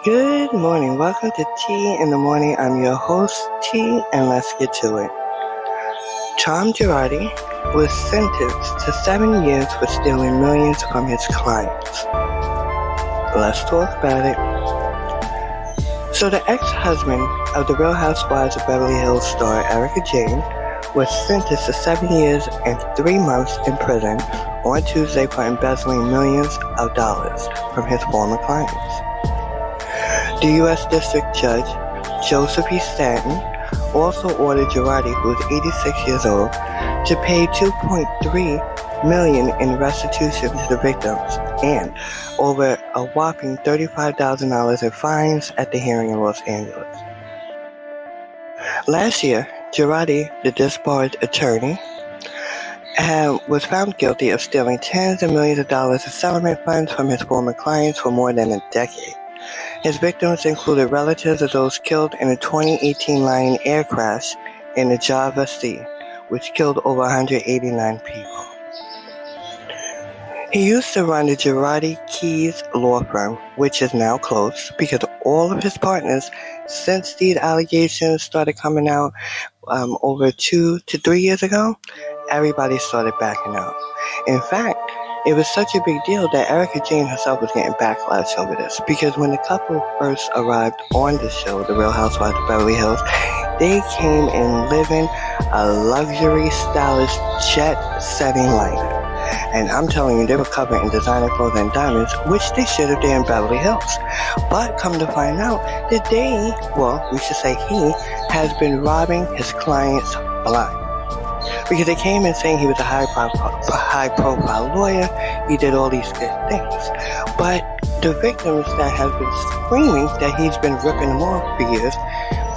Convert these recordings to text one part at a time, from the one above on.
Good morning. Welcome to Tea in the Morning. I'm your host, T, and let's get to it. Tom Giradi was sentenced to 7 years for stealing millions from his clients. Let's talk about it. So the ex-husband of the Real Housewives of Beverly Hills star Erika was sentenced to 7 years and 3 months in prison on Tuesday for embezzling millions of dollars from his former clients. The U.S. District Judge Joseph E. Stanton also ordered Giradi, who is 86 years old, to pay $2.3 million in restitution to the victims and over a whopping $35,000 in fines at the hearing in Los Angeles. Last year, Giradi, the disbarred attorney, was found guilty of stealing tens of millions of dollars in settlement funds from his former clients for more than a decade. His victims included relatives of those killed in a 2018 Lion air crash in the Java Sea, which killed over 189 people. He used to run the Giradi Keys law firm, which is now closed because all of his partners, since these allegations started coming out over 2 to 3 years ago, everybody started backing out. In fact, it was such a big deal that Erika herself was getting backlash over this, because when the couple first arrived on the show, The Real Housewives of Beverly Hills, they came in living a luxury, stylish, jet-setting life. And I'm telling you, they were covered in designer clothes and diamonds, which they should have done in Beverly Hills. But come to find out that he has been robbing his clients blind. Because they came in saying he was a high-profile lawyer, he did all these good things. But the victims that have been screaming that he's been ripping them off for years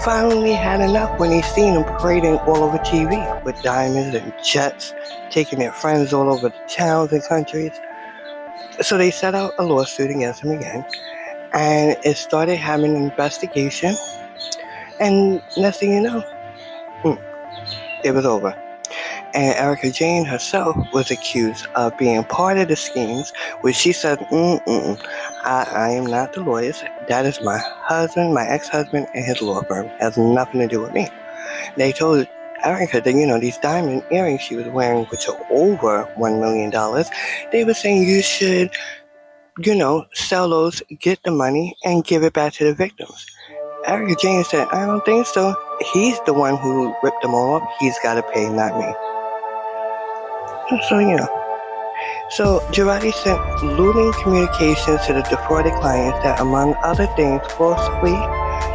finally had enough when they seen him parading all over TV with diamonds and jets, taking their friends all over the towns and countries. So they set out a lawsuit against him again, and it started having an investigation, and next thing you know, it was over. And Erika herself was accused of being part of the schemes, which she said, I am not the lawyers. That is my husband, my ex-husband, and his law firm. It has nothing to do with me. They told Erika that, these diamond earrings she was wearing, which are over $1 million, they were saying you should, sell those, get the money, and give it back to the victims. Erika said, I don't think so. He's the one who ripped them all off. He's got to pay, not me. So Giradi sent looting communications to the defrauded clients that, among other things, falsely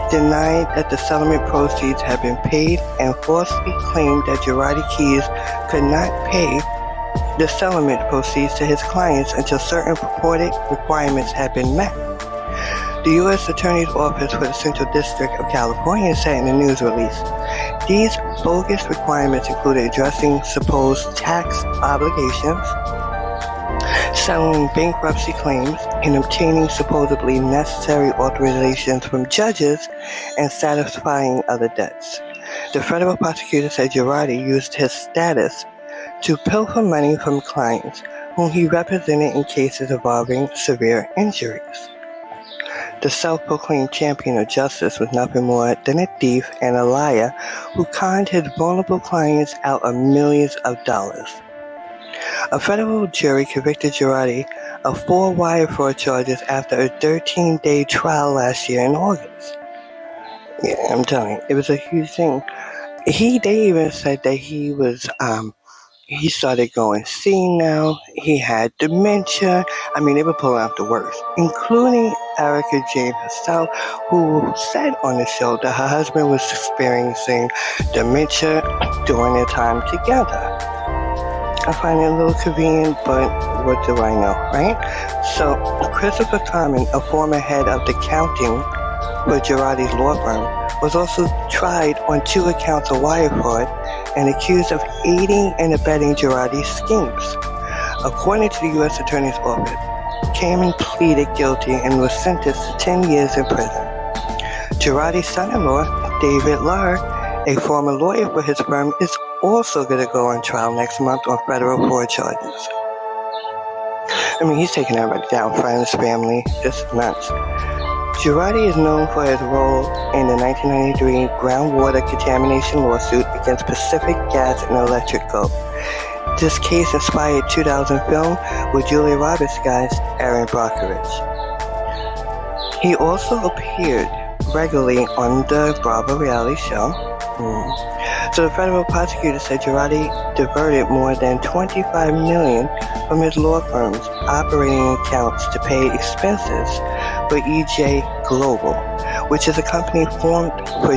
denied that the settlement proceeds had been paid and falsely claimed that Giradi Keys could not pay the settlement proceeds to his clients until certain purported requirements had been met. The U.S. Attorney's Office for the Central District of California said in a news release, these bogus requirements included addressing supposed tax obligations, settling bankruptcy claims, and obtaining supposedly necessary authorizations from judges and satisfying other debts. The federal prosecutor said Giradi used his status to pilfer money from clients whom he represented in cases involving severe injuries. The self-proclaimed champion of justice was nothing more than a thief and a liar who conned his vulnerable clients out of millions of dollars. A federal jury convicted Giradi of 4 wire fraud charges after a 13-day trial last year in August. Yeah, I'm telling you, it was a huge thing. They even said that he was, he started going senile, he had dementia. They were pulling out the worst, including Erika herself, who said on the show that her husband was experiencing dementia during their time together. I find it a little convenient, but what do I know, right? So, Christopher Carmen, a former head of the accounting for Giradi's law firm, was also tried on 2 accounts of wire fraud and accused of aiding and abetting Giradi's schemes. According to the U.S. Attorney's Office, Carmen pleaded guilty and was sentenced to 10 years in prison. Giradi's son-in-law, David Lahr, a former lawyer for his firm, is also going to go on trial next month on federal fraud charges. He's taking everybody down, friends, family. This is nuts. Giradi is known for his role in the 1993 groundwater contamination lawsuit against Pacific Gas and Electric Co. This case inspired 2000 film with Julia Roberts guys Erin Brockovich. He also appeared regularly on the Bravo reality show. So the federal prosecutor said Giradi diverted more than $25 million from his law firm's operating accounts to pay expenses for EJ Global, which is a company formed for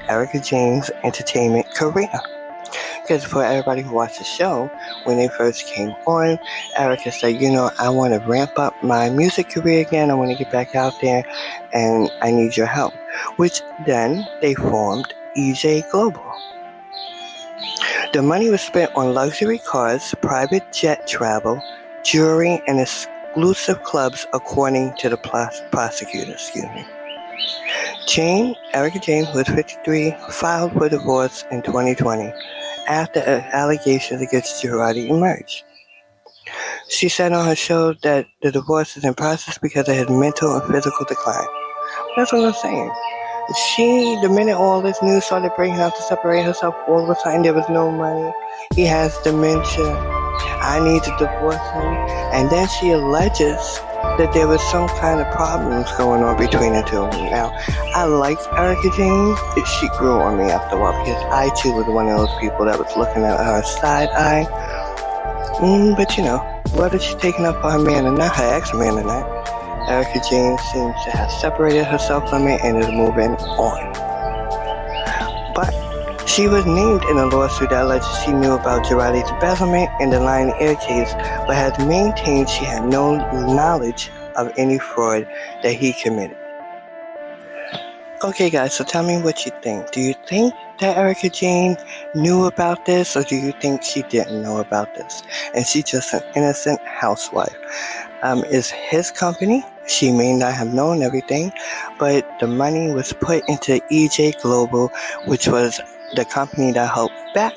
Erika Jane's entertainment career. Because for everybody who watched the show, when they first came on, Erika said, I want to ramp up my music career again. I want to get back out there, and I need your help. Which then they formed EJ Global. The money was spent on luxury cars, private jet travel, jewelry, and exclusive clubs, according to the prosecutor. Erika Jane, who was 53, filed for divorce in 2020 after allegations against Giradi emerged. She said on her show that the divorce is in process because of his mental and physical decline. That's what I'm saying. The minute all this news started breaking out to separate herself, all of a sudden there was no money. He has dementia. I need to divorce him. And then she alleges that there was some kind of problems going on between the two of them. Now, I liked Erika Jane. She grew on me after a while because I too was one of those people that was looking at her side eye. But whether she's taking up for her man or not, her ex-man or not, Erika Jane seems to have separated herself from it and is moving on. But she was named in a lawsuit that alleged she knew about Giradi's embezzlement in the Lion Air case, but has maintained she had no knowledge of any fraud that he committed. Okay guys, so tell me what you think. Do you think that Erika Jane knew about this, or do you think she didn't know about this and she's just an innocent housewife? It's his company. She may not have known everything, but the money was put into EJ Global, which was the company that helped back